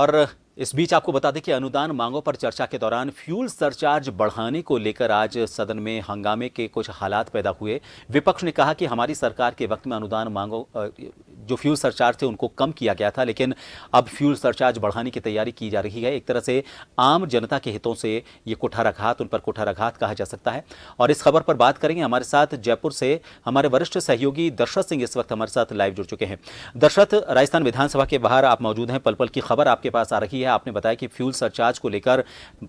और इस बीच आपको बता दें कि अनुदान मांगों पर चर्चा के दौरान फ्यूल सरचार्ज बढ़ाने को लेकर आज सदन में हंगामे के कुछ हालात पैदा हुए। विपक्ष ने कहा कि हमारी सरकार के वक्त में अनुदान मांगों जो फ्यूल सरचार्ज थे उनको कम किया गया था, लेकिन अब फ्यूल सरचार्ज बढ़ाने की तैयारी की जा रही है। एक तरह से आम जनता के हितों से ये कुठाराघात, उन पर कुठाराघात कहा जा सकता है। और इस खबर पर बात करेंगे। हमारे साथ जयपुर से हमारे वरिष्ठ सहयोगी दशरथ सिंह इस वक्त हमारे साथ लाइव जुड़ चुके हैं। दशरथ, राजस्थान विधानसभा के बाहर आप मौजूद हैं, पल पल की खबर आपके पास आ रही है। आपने बताया कि फ्यूल सरचार्ज को लेकर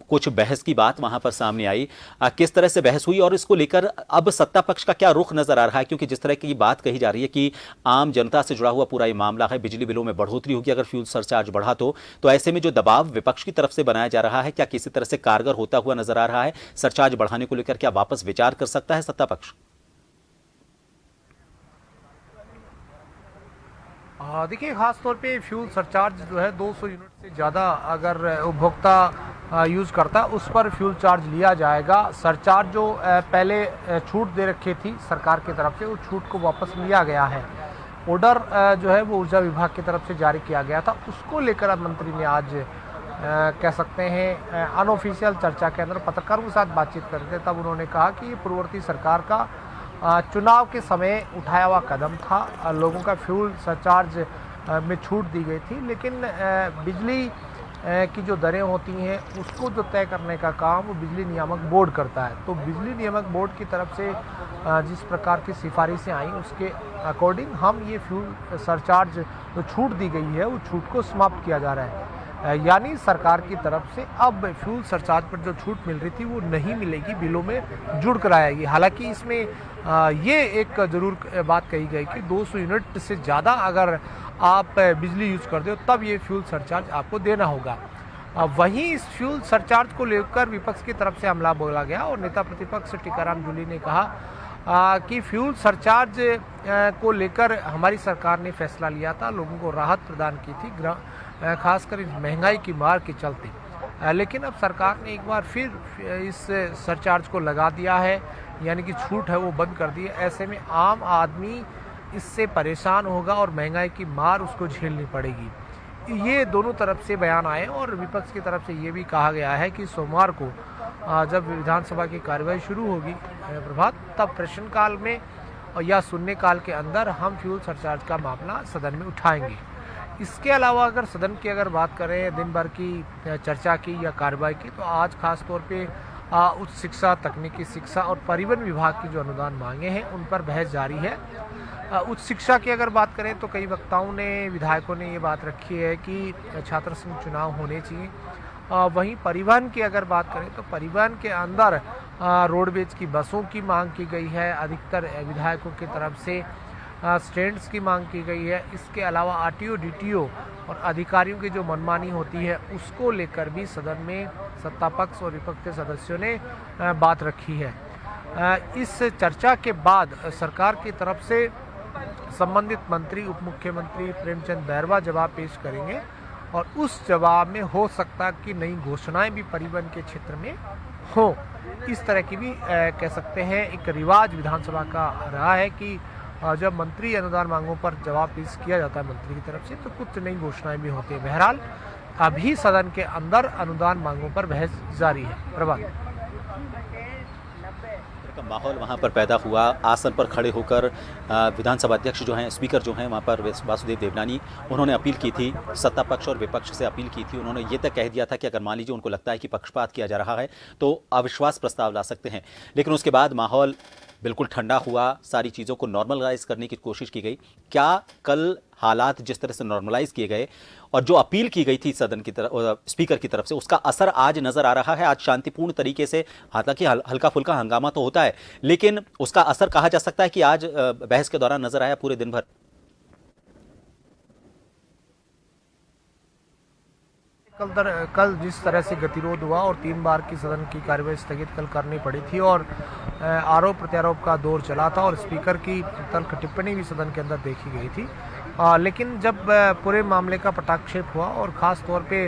कुछ बहस की बात वहां पर सामने आई। किस तरह से बहस हुई और इसको लेकर अब सत्ता पक्ष का क्या रुख नजर आ रहा है? क्योंकि जिस तरह की बात कही जा रही है कि आम जनता से जुड़ा हुआ पूरा ये मामला है, बिजली बिलों में बढ़ोतरी होगी अगर फ्यूल सरचार्ज बढ़ा तो ऐसे में जो दबाव विपक्ष की तरफ से बनाया जा रहा है, क्या किसी तरह से कारगर होता हुआ नजर आ रहा है? सरचार्ज बढ़ाने को लेकर क्या वापस विचार कर सकता है सत्ता पक्ष? देखिए, खास तौर पे फ्यूल सरचार्ज जो है 200 यूनिट से ज़्यादा अगर उपभोक्ता यूज़ करता है उस पर फ्यूल चार्ज लिया जाएगा। सरचार्ज जो पहले छूट दे रखी थी सरकार की तरफ से, उस छूट को वापस लिया गया है। ऑर्डर जो है वो ऊर्जा विभाग की तरफ से जारी किया गया था। उसको लेकर अब मंत्री ने आज कह सकते हैं अनऑफिशियल चर्चा के अंदर पत्रकारों के साथ बातचीत करते तब उन्होंने कहा कि ये पूर्ववर्ती सरकार का चुनाव के समय उठाया हुआ कदम था। लोगों का फ्यूल सरचार्ज में छूट दी गई थी, लेकिन बिजली की जो दरें होती हैं उसको जो तय करने का काम वो बिजली नियामक बोर्ड करता है। तो बिजली नियामक बोर्ड की तरफ से जिस प्रकार की सिफारिशें आई उसके अकॉर्डिंग हम ये फ्यूल सरचार्ज जो छूट दी गई है वो छूट को समाप्त किया जा रहा है। यानी सरकार की तरफ से अब फ्यूल सरचार्ज पर जो छूट मिल रही थी वो नहीं मिलेगी, बिलों में जुड़ कर आएगी। हालांकि इसमें ये एक ज़रूर बात कही गई कि 200 यूनिट से ज़्यादा अगर आप बिजली यूज़ करते हो तब ये फ्यूल सरचार्ज आपको देना होगा। वहीं इस फ्यूल सरचार्ज को लेकर विपक्ष की तरफ से हमला बोला गया और नेता प्रतिपक्ष टीकाराम जूली ने कहा कि फ्यूल सरचार्ज को लेकर हमारी सरकार ने फैसला लिया था, लोगों को राहत प्रदान की थी, खासकर इस महंगाई की मार के चलते। लेकिन अब सरकार ने एक बार फिर इस सरचार्ज को लगा दिया है, यानी कि छूट है वो बंद कर दी है। ऐसे में आम आदमी इससे परेशान होगा और महंगाई की मार उसको झेलनी पड़ेगी। ये दोनों तरफ से बयान आए और विपक्ष की तरफ से ये भी कहा गया है कि सोमवार को जब विधानसभा की कार्यवाही शुरू होगी प्रभात, तब प्रश्नकाल में या शून्य काल के अंदर हम फ्यूल सरचार्ज का मामला सदन में उठाएंगे। इसके अलावा अगर सदन की अगर बात करें दिन भर की चर्चा की या कार्रवाई की, तो आज खास तौर पे उच्च शिक्षा, तकनीकी शिक्षा और परिवहन विभाग की जो अनुदान मांगे हैं उन पर बहस जारी है। उच्च शिक्षा की अगर बात करें तो कई वक्ताओं ने, विधायकों ने ये बात रखी है कि छात्र संघ चुनाव होने चाहिए। वहीं परिवहन की अगर बात करें तो परिवहन के अंदर रोडवेज की बसों की मांग की गई है, अधिकतर विधायकों की तरफ से स्टैंड्स की मांग की गई है। इसके अलावा आरटीओ, डीटीओ और अधिकारियों की जो मनमानी होती है उसको लेकर भी सदन में सत्ता पक्ष और विपक्ष के सदस्यों ने बात रखी है। इस चर्चा के बाद सरकार की तरफ से संबंधित मंत्री, उप मुख्यमंत्री प्रेमचंद बैरवा जवाब पेश करेंगे और उस जवाब में हो सकता है कि नई घोषणाएं भी परिवहन के क्षेत्र में हो। इस तरह की भी कह सकते हैं एक रिवाज विधानसभा का रहा है कि जब मंत्री अनुदान मांगों पर जवाब पेश किया जाता है मंत्री की तरफ से तो कुछ नई घोषणाएं भी होती है। बहरहाल अभी सदन के अंदर अनुदान मांगों पर बहस जारी है। प्रभात का माहौल वहाँ पर पैदा हुआ। आसन पर खड़े होकर विधानसभा अध्यक्ष जो हैं, स्पीकर जो हैं वहाँ पर वासुदेव देवनानी, उन्होंने अपील की थी, सत्ता पक्ष और विपक्ष से अपील की थी। उन्होंने ये तक कह दिया था कि अगर मान लीजिए उनको लगता है कि पक्षपात किया जा रहा है तो अविश्वास प्रस्ताव ला सकते हैं। लेकिन उसके बाद माहौल बिल्कुल ठंडा हुआ, सारी चीज़ों को नॉर्मलाइज करने की कोशिश की गई। क्या कल हालात जिस तरह से नॉर्मलाइज किए गए और जो अपील की गई थी सदन की तरफ, स्पीकर की तरफ से, उसका असर आज नजर आ रहा है? आज शांतिपूर्ण तरीके से, हालांकि हल्का फुल्का हंगामा तो होता है, लेकिन उसका असर कहा जा सकता है कि आज बहस के दौरान नजर आया पूरे दिन भर? कल जिस तरह से गतिरोध हुआ और 3 बार की सदन की कार्यवाही स्थगित कल करनी पड़ी थी और आरोप प्रत्यारोप का दौर चला था और स्पीकर की तल्ख टिप्पणी भी सदन के अंदर देखी गई थी। लेकिन जब पूरे मामले का पटाक्षेप हुआ और ख़ास तौर पे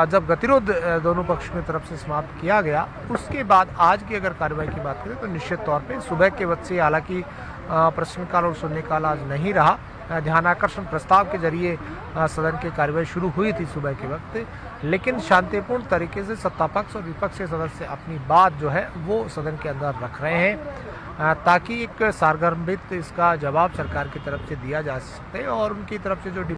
जब गतिरोध दोनों पक्षों की तरफ से समाप्त किया गया, उसके बाद आज की अगर कार्यवाही की बात करें तो निश्चित तौर पे सुबह के वक्त से, हालांकि प्रश्नकाल और शून्यकाल आज नहीं रहा, ध्यानाकर्षण प्रस्ताव के जरिए सदन की कार्यवाही शुरू हुई थी सुबह के वक्त, लेकिन शांतिपूर्ण तरीके से सत्तापक्ष और विपक्ष के सदस्य अपनी बात जो है वो सदन के अंदर रख रहे हैं ताकि एक सारगर्भित इसका जवाब सरकार की तरफ से दिया जा सके और उनकी तरफ से जो